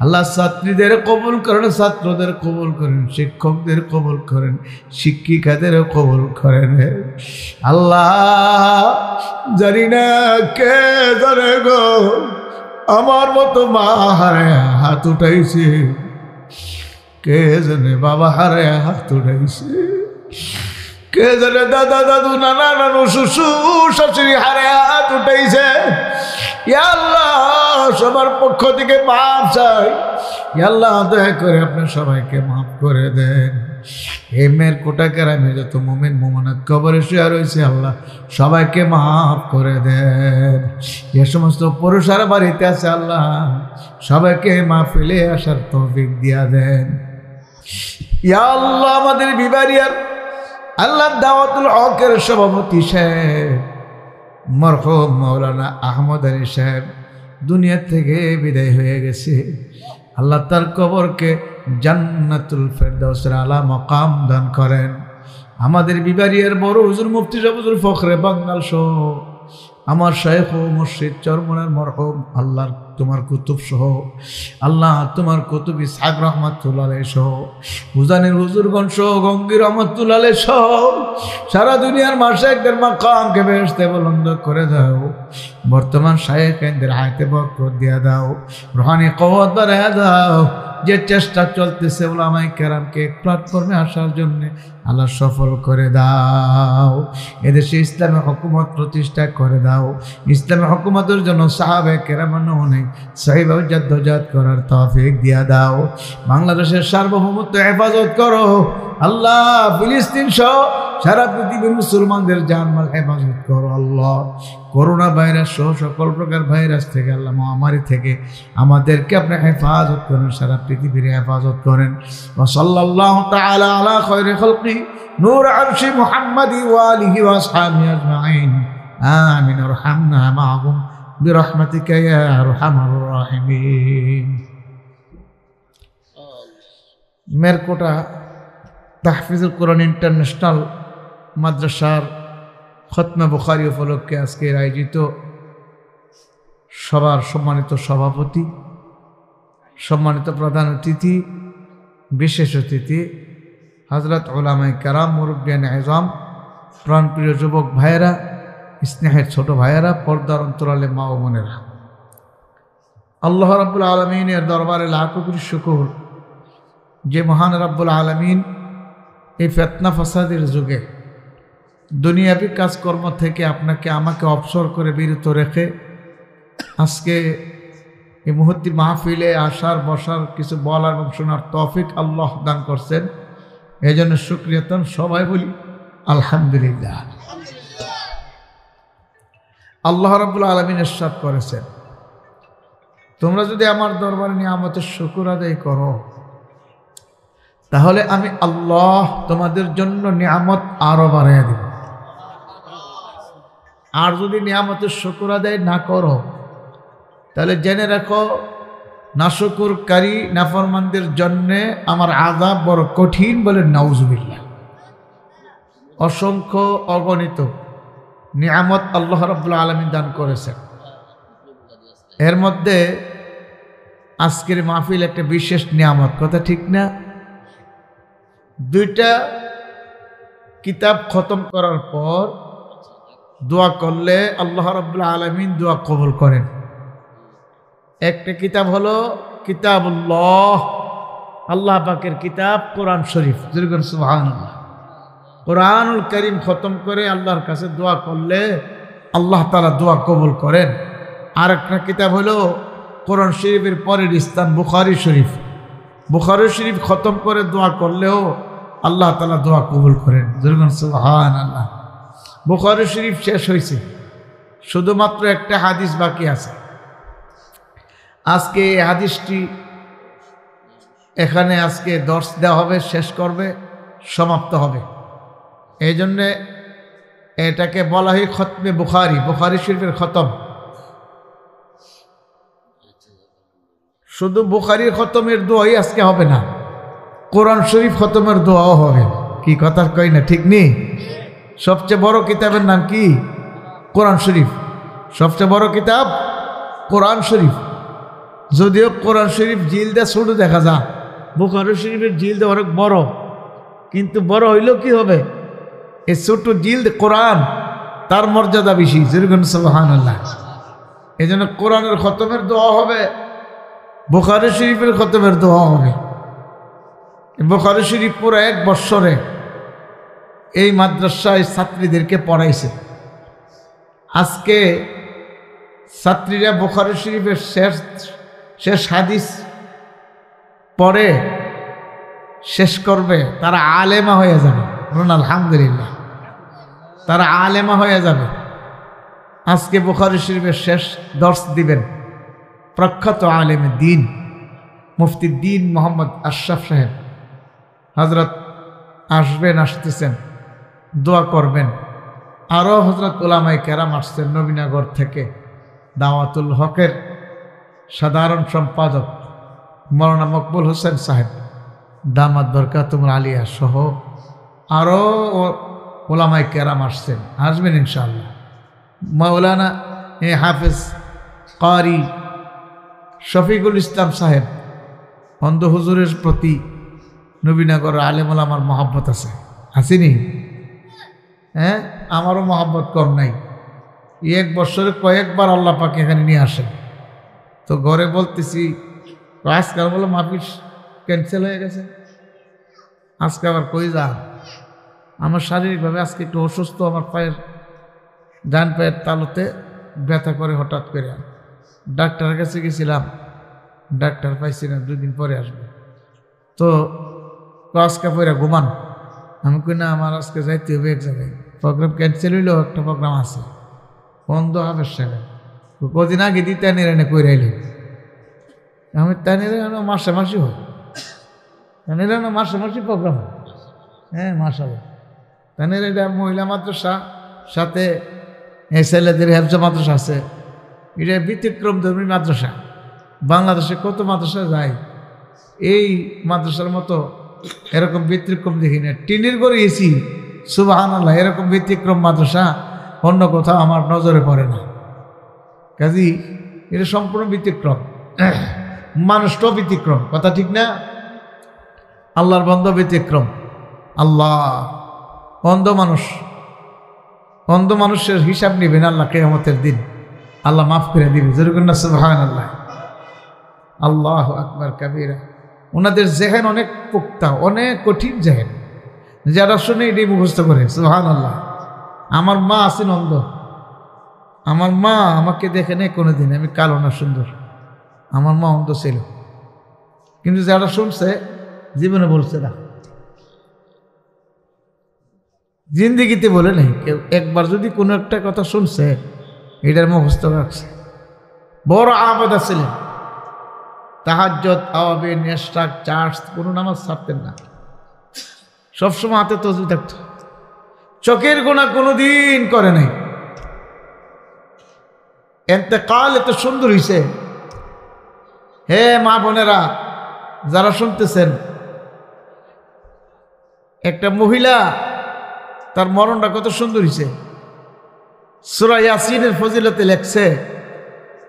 আল্লাহ ছাত্রীদের কবুল করেন, ছাত্রদের কবুল করেন, শিক্ষকদের কবুল করেন, শিক্ষিকাদেরও কবুল করে নেন। আল্লাহ জানি না কে জানে গো, আমার মতো মা হারে হাত উঠাইছে, কে জানে বাবা হারে হাত উঠাইছে, কে জানে দাদা দাদু নানা নানু শ্বশুর শাশুড়ি হারে হাত উঠাইছে। ইয়া আল্লাহ সবার পক্ষ থেকে মাফ চাই। ইয়া আল্লাহ দয়া করে আপনি সবাইকে মাফ করে দেন। এই মেয়ের কোটা গ্রামে যত মুমিন মুমিনাত কবরে শুয়ে রয়েছে আল্লাহ সবাইকে মাফ করে দেন। যে সমস্ত পুরুষের বাড়িতে আছে আল্লাহ সবাইকে মাহফিলে আসার তৌফিক দিয়া দেন। ইয়া আল্লাহ আমাদের বিবারিয়ার আল্লাহ দাওয়াতুল হকের সভাপতি সাহেব মরহুম মাওলানা আহমদ আলী সাহেব দুনিয়া থেকে বিদায় হয়ে গেছে। আল্লাহ তার কবরকে জান্নাতুল ফেরদাউসের আলা মাকাম দান করেন। আমাদের বিবারিয়ার বড় হুজুর মুফতি সাহেব হুজুর ফখরে বাঙ্গাল সহ আমার শাইখ ও মুর্শিদ চরমনের মরহুম আল্লাহর তোমার কুতুব সহ আল্লাহ তোমার কুতুব ইসহাক রহমাতুল্লাহ আলাইহি সহ হুজানের হুজুরগণ সহ গঙ্গির রহমাতুল্লাহ আলাইহি সহ সারা দুনিয়ার মাশায়েখদের মাকামকে বেহেশতে বুলন্দ করে দাও। বর্তমান শায়েখদের হায়াতে বরকত দিয়া দাও, রুহানি কওয়াত বাড়ায়া দাও। যে চেষ্টা চলতেছে উলামায়ে কেরামকে প্ল্যাটফর্মে আসার জন্য আল্লাহ সফল করে দাও। এদেশে ইসলামী হুকুমত প্রতিষ্ঠা করে দাও। ইসলামী হুকুমতের জন্য সাহাবায়ে কেরামের নমুনায় সহিভাবে জাদ্দোজাহদ করার তৌফিক দিয়া দাও। বাংলাদেশের সার্বভৌমত্ব হেফাজত করো আল্লাহ। ফিলিস্তিন সহ সারা পৃথিবীর মুসলমানদের জানমাল হেফাজত করো আল্লাহ। করোনা ভাইরাস সহ সকল প্রকার ভাইরাস থেকে আল্লাহ মহামারী থেকে আমাদেরকে আপনি হেফাজত করেন, সারা পৃথিবীর হেফাজত করেন। ওয়া সাল্লাল্লাহু তাআলা আলা খায়রি খালকি নূর আরশি মুহাম্মাদি ওয়া আলিহি ওয়া আসহাবিহি আজমাইন। আমিন। আরহামনা মাআহুম বিরহমাতিকা ইয়া আরহামার রাহিমিন। মেরকোটা তাহফিজুল কোরআন ইন্টারন্যাশনাল মাদ্রাসার খতমে বুখারী উপলক্ষে আজকের আয়োজিত সবার সম্মানিত সভাপতি, সম্মানিত প্রধান অতিথি, বিশেষ অতিথি হযরত উলামায়ে কেরাম, মুরব্বিয়ান আযম, প্রাণপ্রিয় যুবক ভাইয়েরা, স্নেহের ছোট ভাইয়েরা, পর্দার অন্তরালে মা ও বোনেরা, আল্লাহ রাব্বুল আলামিনের দরবারে লাখো কোটি শুকর যে মহান রাব্বুল আলামিন এই ফিতনা ফাসাদের যুগে দুনিয়াবি কাজকর্ম থেকে আপনাকে আমাকে অবসর করে বিরত রেখে আজকে এই মুহূর্তে মাহফিলে আসার বসার কিছু বলার এবং শোনার তৌফিক আল্লাহ দান করছেন। এই জন্য শুকরিয়াতন সবাই বলি আলহামদুলিল্লাহ। আল্লাহ রাব্বুল আলামিন ইরশাদ করেছেন, তোমরা যদি আমার দরবারে নিয়ামতের শুকর আদায় করো তাহলে আমি আল্লাহ তোমাদের জন্য নিয়ামত আরো বাড়াইয়া দেব। আর যদি নিয়ামতের শুকর আদায় না করো তাহলে জেনে রাখো নাশুকুরকারী নাফরমানদের জন্য আমার আযাব বড় কঠিন বলে নাউজুবিল্লাহ। অসংখ্য অগণিত নিয়ামত আল্লাহ রাব্বুল আলামিন দান করেছেন। এর মধ্যে আজকের মাহফিল একটা বিশেষ নিয়ামত, কথা ঠিক না? দুইটা কিতাব খতম করার পর দোয়া করলে আল্লাহ রাব্বুল আলামিন দোয়া কবুল করেন। একটা কিতাব হলো কিতাবুল্লাহ, আল্লাহ পাকের কিতাব কোরআন শরীফ। সুবহানাল্লাহ। কোরআনুল কারীম খতম করে আল্লাহর কাছে দোয়া করলে আল্লাহ তাআলা দোয়া কবুল করেন। আর একটা কিতাব হলো কোরআন শরীফের পরের স্থান বুখারী শরীফ। বুখারী শরীফ খতম করে দোয়া করলেও আল্লাহ তাআলা দোয়া কবুল করেন। সুবহানাল্লাহ। বুখারী শরীফ শেষ হয়েছে, শুধুমাত্র একটা হাদিস বাকি আছে। আজকে এই হাদিসটি এখানে আজকে দর্শ দেওয়া হবে, শেষ করবে, সমাপ্ত হবে। এই জন্যে এটাকে বলা হয় খতমে বুখারী, বুখারী শরীফের খতম। শুধু বুখারীর খতমের দোয়াই আজকে হবে না, কোরআন শরীফ খতমের দোয়াও হবে। কি কথা কই না, ঠিক নেই? সবচেয়ে বড় কিতাবের নাম কি? কোরআন শরীফ। সবচেয়ে বড় কিতাব কোরআন শরীফ। যদিও কোরআন শরীফ জিলদে ছোট দেখা যায়, বুখারী শরীফের জিলদে অনেক বড়, কিন্তু বড় হইলেও কি হবে, এই ছোট জিলদ কোরআন তার মর্যাদা বেশি। সুবহানাল্লাহ। এই জন্য কোরআনের খতমের দোয়া হবে, বুখারী শরীফের খতমের দোয়া হবে। বুখারী শরীফ পুরো 1 বৎসরে এই মাদ্রাসায় ছাত্রীদেরকে পড়াইছে। আজকে ছাত্রীরা বুখারী শরীফের শেষ হাদিস পড়ে শেষ করবে, তারা আলেমা হয়ে যাবে। বলুন আলহামদুলিল্লাহ। তারা আলেমা হয়ে যাবে। আজকে বুখারী শরীফের শেষ দর্শ দিবেন প্রখ্যাত আলেমে দ্বীন মুফতি দ্বীন মোহাম্মদ আশরাফ সাহেব হযরত আসতেছেন, দোয়া করবেন। আরও হযরত উলামায়ে কেরাম আসছেন নবীনগর থেকে। দাওয়াতুল হকের সাধারণ সম্পাদক মৌলানা মকবুল হোসেন সাহেব দামাত বরকাতুল আলিয়া সহ আরও উলামায়ে কেরাম আসবেন ইনশাআল্লাহ। মাওলানা হাফেজ কারি শফিকুল ইসলাম সাহেব অন্ধ হুজুরের প্রতি নবীনগর আলেম ওলামার মহব্বত আছে, আসেনি? হ্যাঁ, আমারও মহব্বত কম নাই। 1 বছরে কয়েকবার আল্লাহ পাক এখানে নিয়ে আসেন। তো ঘরে বলতেছি আজকাল বলে মাহফিল ক্যান্সেল হয়ে গেছে, আজকে আবার কই যা। আমার শারীরিকভাবে আজকে একটু অসুস্থ, আমার ডান পায়ের তালুতে ব্যথা করে হঠাৎ করে। ডাক্তারের কাছে গেছিলাম, ডাক্তার পাইছি না, 2 দিন পরে আসবে। তো আজকে পরে ঘুমান। আমি কই না, আমার আজকে যাইতে হবে এক জায়গায়, প্রোগ্রাম ক্যান্সেল হইলেও একটা প্রোগ্রাম আছে বন্ধ হবে সেখানে। কদিন আগে দিতে এনে কইরা এলি আমি তানিরে মাসে মাসি হয়, তানিরে মাসে মাসি প্রোগ্রাম হয়। হ্যাঁ মাশাআল্লাহ। তানির এটা মহিলা মাদ্রাসা সাথে ছেলেদের হেফজ মাদ্রাসা আছে। এটা ব্যতিক্রম ধর্মী মাদ্রাসা। বাংলাদেশে কত মাদ্রাসা যায়, এই মাদ্রাসার মতো এরকম ব্যতিক্রম দেখি না। টিনের করে এসি, সুবহানাল্লাহ, এরকম ব্যতিক্রম মাদ্রাসা অন্য কোথাও আমার নজরে পড়ে না। কাজী এটা সম্পূর্ণ ব্যতিক্রম, মানুষটাও ব্যতিক্রম, কথা ঠিক না? আল্লাহর বান্দা ব্যতিক্রম। আল্লাহ অন্ধ মানুষের হিসাব নেবেন আল্লাহ কিয়ামতের দিন, আল্লাহ মাফ করে দিবে। যেরকম না সুবহানাল্লাহ, আল্লাহু আকবার কাবীরা। ওনাদের জেহেন অনেক পোক্তা, অনেক কঠিন জেহেন, যারা শুনে এটাই মুখস্থ করে। সুবহানাল্লাহ। আমার মা আছেন অন্ধ, আমার মা আমাকে দেখে নেই কোনোদিন আমি কালো না সুন্দর, আমার মা অন্ধ ছিল, কিন্তু যারা শুনছে জীবনে বলছে না, জিন্দিগিতে বলে নেই কেউ। একবার যদি কোনো একটা কথা শুনছে এটার মুখস্থ রাখছে। বড় আবাদা ছিলেন, তাহাজ্জুদ, আওয়াবিন, ইশরাক, চার্চ কোনো নামাজ ছাড়তেন না, সবসময় হাতে তসবিহ থাকত। চোখের গোনা কোনোদিন করে নাই। ইন্তেকাল এত সুন্দর হয়েছে। হে মা বোনেরা যারা শুনতেছেন, একটা মহিলা তার মরণটা কত সুন্দর হয়েছে। সূরা ইয়াসিনের ফজিলতে লেখছে,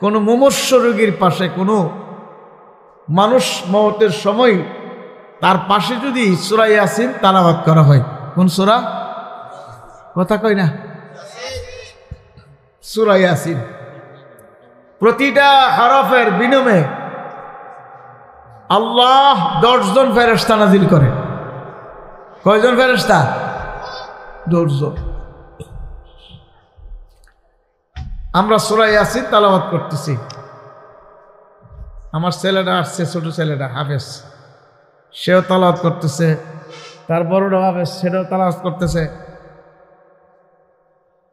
কোনো মুমূর্ষু রোগীর পাশে কোনো মানুষ মওতের সময় তার পাশে যদি সূরা ইয়াসিন তেলাওয়াত করা হয়, কোন সূরা? কথা কই না, সূরা ইয়াসিন। প্রতিটা হরফের বিনিময়ে আল্লাহ 10 জন ফেরেশতা নাজিল করে। কয়জন ফেরেশতা? 10 জন। আমরা সূরা ইয়াসিন তেলাওয়াত করতেছি, আমার ছেলেটা আসছে, ছোট ছেলেটা হাফেজ, সেও তেলাওয়াত করতেছে, তার বড়টা হাফেজ, সেটাও তেলাওয়াত করতেছে।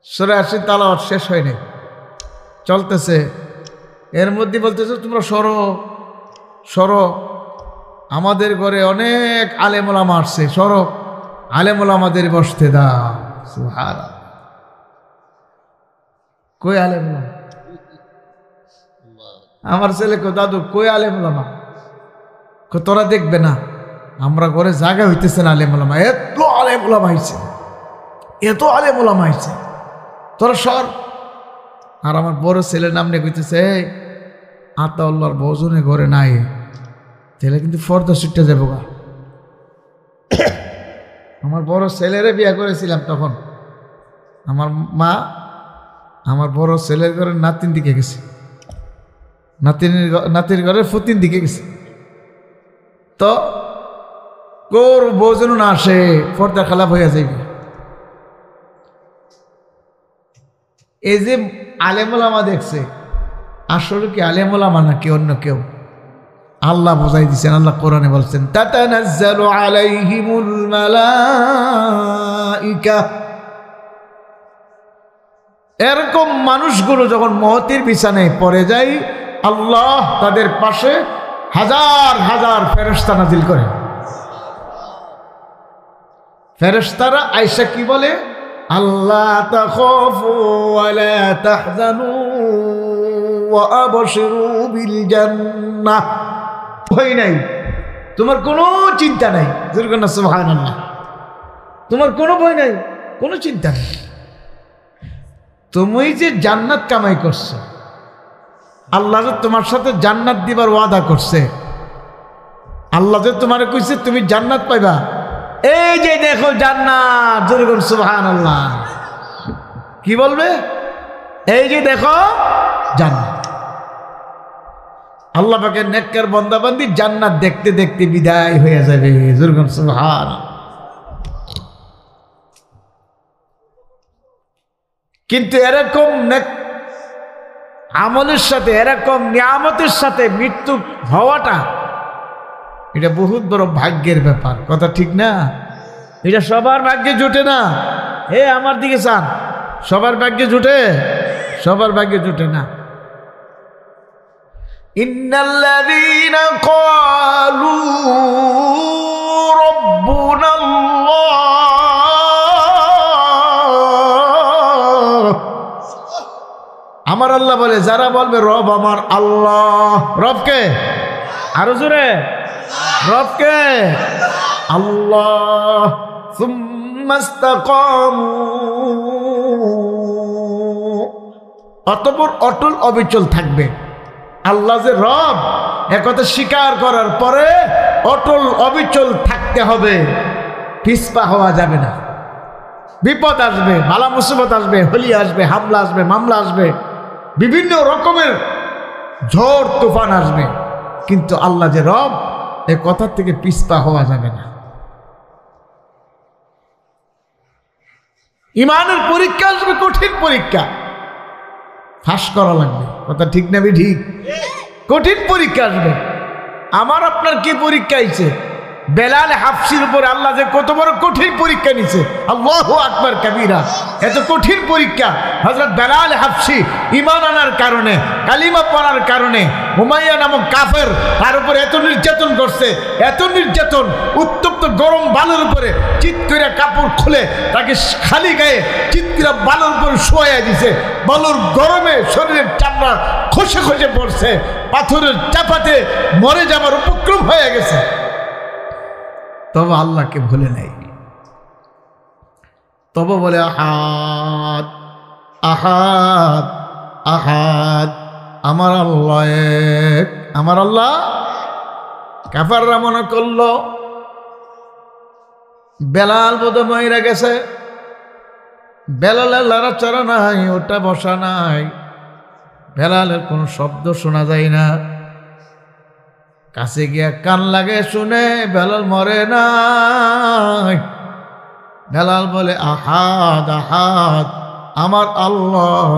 সূরা ইয়াসিন তেলাওয়াত শেষ হয়নি, চলতেছে। এর মধ্যে বলতেছে, তোমরা সরো সরো, আমাদের ঘরে অনেক আলেম ওলামা আসছে, সরো, আলেম ওলামাদের বসতে দাও। সুবহানাল্লাহ। কই আলেম ওলামা? আমার ছেলে কো, দাদু কই আলেম ওলামা? তোরা দেখবে না, আমরা ঘরে জায়গা হইতেছে না আলেম ওলামা, এত আলেম ওলামা হয়েছে, এত আলেম ওলামা হয়েছে, তোরা সর। আর আমার বড় ছেলের নাম নিয়ে কইতেছে, আতাউল্লাহর বজনে ঘরে নাই, তাহলে কিন্তু ফর্দা সিটটা যাবো গা। আমার বড় ছেলেরে বিয়ে করেছিলাম তখন, আমার মা আমার বড় ছেলের ঘরের নাতিন দিকে গেছে, নাতির ঘরের ফতিন দিকে গেছে। তো কোর বজন না আসে, পর্দা খালাপ হইয়া যাইবে। এই যে আলেমুলামা দেখছে, আসলে কি আলেমুলামা নাকি অন্য কেউ? আল্লাহ বোঝাই দিচ্ছেন, আল্লাহ কোরআনে বলছেন, তাতানাজ্জালু আলাইহিমুল মালাইকা। এরকম মানুষগুলো যখন মওতের বিছানায় পড়ে যায়, আল্লাহ তাদের পাশে হাজার হাজার ফেরেশতা নাজিল করে। ফেরেশতারা আয়েশা কি বলে? আল্লাহ তাখাফু ওয়া লা তাহজানু ওয়া আবশিরু বিল জান্নাহ। ভয় নাই, তোমার কোনো চিন্তা নাই। জোরে সুবহানাল্লাহ। তোমার কোনো ভয় নাই, কোনো চিন্তা নেই। তুমি যে জান্নাত কামাই করছো, আল্লাহ যে তোমার সাথে জান্নাত দিবার ওয়াদা করছে, আল্লাহ যে তোমার কইছে তুমি জান্নাত পাইবা, এই যে দেখো জান্নাত। জোরে সুবহানাল্লাহ। কি বলবে? এই যে দেখো জান্নাত। আল্লাহ পাকের নেককার বান্দাবান্দি জান্নাত দেখতে দেখতে বিদায় হয়ে যাবে। জোরে সুবহানাল্লাহ। কিন্তু এরকম আমলের সাথে, এরকম নিয়ামতের সাথে মৃত্যু হওয়াটা, এটা বহুত বড় ভাগ্যের ব্যাপার। কথা ঠিক না? এটা সবার ভাগ্যে জুটে না। আমার দিকে চান, সবার ভাগ্যে জুটে? সবার ভাগ্যে জুটে না। ইন্নাল্লাযীনা ক্বালু রাব্বুনাল্লাহ, আমার আল্লাহ বলে, যারা বলবে রব আমার আল্লাহ। রবকে আরো জোরে, রবকে আল্লাহ। সুম্মা ইসতাকামু, অতঃপর অটল অবিচল থাকবে। আল্লাহ যে রব, একথা স্বীকার করার পরে অটল অবিচল থাকতে হবে, পিছপা হওয়া যাবে না। বিপদ আসবে, বালা মুসিবত আসবে, হলি আসবে, হামলা আসবে, মামলা আসবে, বিভিন্ন রকমের ঝড় তুফান আসবে, কিন্তু আল্লাহ যে রব, এই কথার থেকে পিছপা হওয়া যাবে না। ইমানের পরীক্ষা আসবে, কঠিন পরীক্ষা, ফাঁস করা লাগবে। কথা ঠিক না? ঠিক। কঠিন পরীক্ষা আসবে। আমার আপনার কি পরীক্ষা হয়েছে? বেলাল হাফসির উপরে আল্লাহ যে কত বড় কঠিন পরীক্ষা নিছে, আল্লাহু আকবার কাবীরা। এত কঠিন পরীক্ষা হযরত বেলাল হাফসি ঈমান আনার কারণে, কালিমা পড়ার কারণে, উমাইয়া নামক কাফের তার উপরে এত নির্যাতন করছে, এত নির্যাতন, উত্তপ্ত গরম বালুর উপরে চিৎ করে কাপড় খুলে তাকে খালি গায়ে চিৎ করে বালুর উপরে শোয়া দিছে। বালুর গরমে শরীরের চামড়া খসে খসে পড়ছে, পাথরের চাপাতে মরে যাবার উপক্রম হয়ে গেছে, তবে আল্লাহকে ভুলে নাই। তবে বলে আহাদ আহাদ আহাদ, আমার আল্লাহ এক, আমার আল্লাহ। কাফাররা মনে করলো বেলাল বোধ মইরা গেছে, বেলালের লড়াচড়া নাই, ওটা বসা নাই, বেলালের কোনো শব্দ শোনা যায় না। কাছে গিয়া কান লাগে শুনে বেলাল মরে নাই। বেলাল বলে আহাদ আহাদ, আমার আল্লাহ